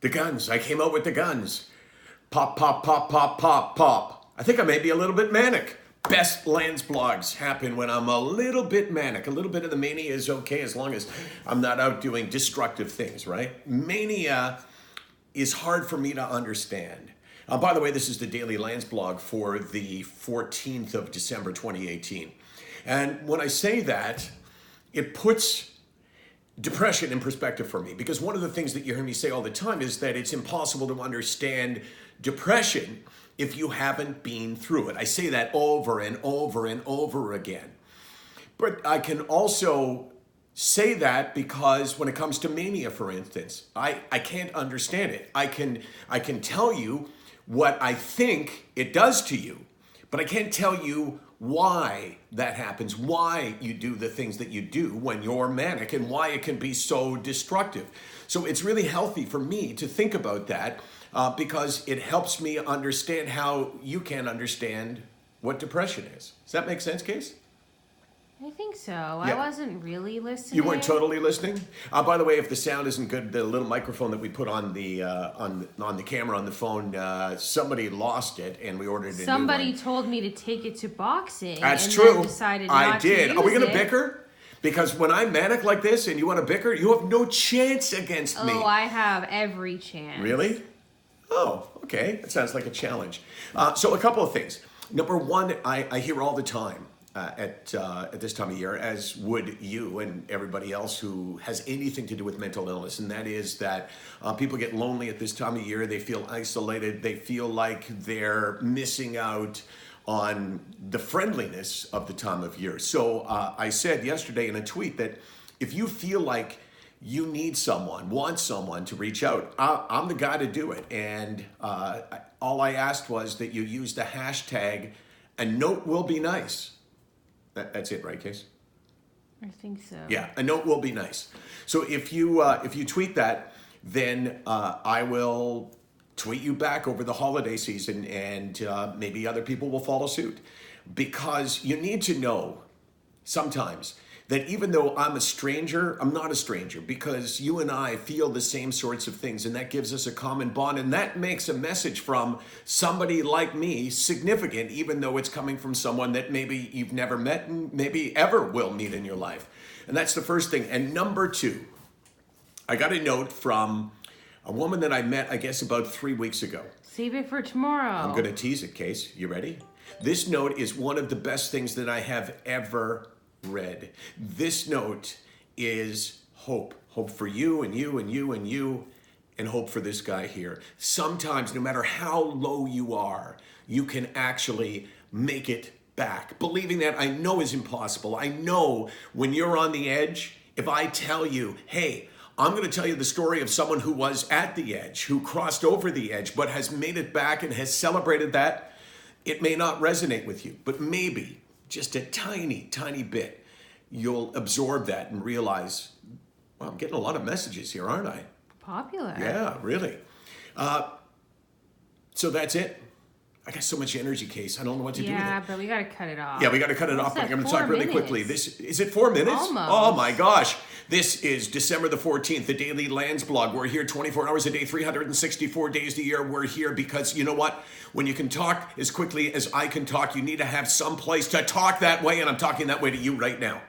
The guns. I came out with the guns. Pop, pop, pop, pop, pop, pop. I think I may be a little bit manic. Best Landsblogs happen when I'm a little bit manic. A little bit of the mania is okay as long as I'm not out doing destructive things, right? Mania is hard for me to understand. By the way, this is the daily Landsblog for the 14th of December, 2018. And when I say that, it puts depression in perspective for me, because one of the things that you hear me say all the time is that it's impossible to understand depression if you haven't been through it. I say that over and over and over again. But I can also say that because when it comes to mania, for instance, I can't understand it. I can tell you what I think it does to you, but I can't tell you why that happens, why you do the things that you do when you're manic, and why it can be so destructive. So it's really healthy for me to think about that because it helps me understand how you can understand what depression is. Does that make sense, Case? I think so. Yeah. I wasn't really listening. You weren't totally listening? By the way, if the sound isn't good, the little microphone that we put on the camera on the phone, somebody lost it, and we ordered a new one. Somebody told me to take it to boxing. That's and true. Then decided not I did. To Are we use going to it. bicker? Because when I'm manic like this and you want to bicker, you have no chance against me. Oh, I have every chance. Really? Oh, okay. That sounds like a challenge. So a couple of things. Number one, I hear all the time at this time of year, as would you and everybody else who has anything to do with mental illness, and that is that people get lonely at this time of year. They feel isolated. They feel like they're missing out on the friendliness of the time of year. So I said yesterday in a tweet that if you feel like you need someone, want someone to reach out, I'm the guy to do it. And all I asked was that you use the hashtag "a note will be nice." That's it, right, Case? I think so. Yeah, a note will be nice. So if you tweet that, then I will tweet you back over the holiday season, and maybe other people will follow suit. Because you need to know sometimes that even though I'm a stranger, I'm not a stranger, because you and I feel the same sorts of things, and that gives us a common bond, and that makes a message from somebody like me significant, even though it's coming from someone that maybe you've never met and maybe ever will meet in your life. And that's the first thing. And number two, I got a note from a woman that I met, I guess, about 3 weeks ago. Save it for tomorrow. I'm going to tease it, Case. You ready? This note is one of the best things that I have ever read. This note is hope. Hope for you and you and you and you, and hope for this guy here. Sometimes, no matter how low you are, you can actually make it back. Believing that, I know, is impossible. I know when you're on the edge, if I tell you, hey, I'm going to tell you the story of someone who was at the edge, who crossed over the edge, but has made it back and has celebrated that, it may not resonate with you, but maybe just a tiny, tiny bit, you'll absorb that and realize, well, I'm getting a lot of messages here, aren't I? Popular. Yeah, really. So that's it. I got so much energy, Case. I don't know what to do with it. Yeah, but we got to cut it off. Yeah, we got to cut it off. But I'm going to talk really quickly. Is it 4 minutes? Almost. Oh my gosh. This is December the 14th, the daily Landsblog. We're here 24 hours a day, 364 days a year. We're here because you know what? When you can talk as quickly as I can talk, you need to have some place to talk that way. And I'm talking that way to you right now.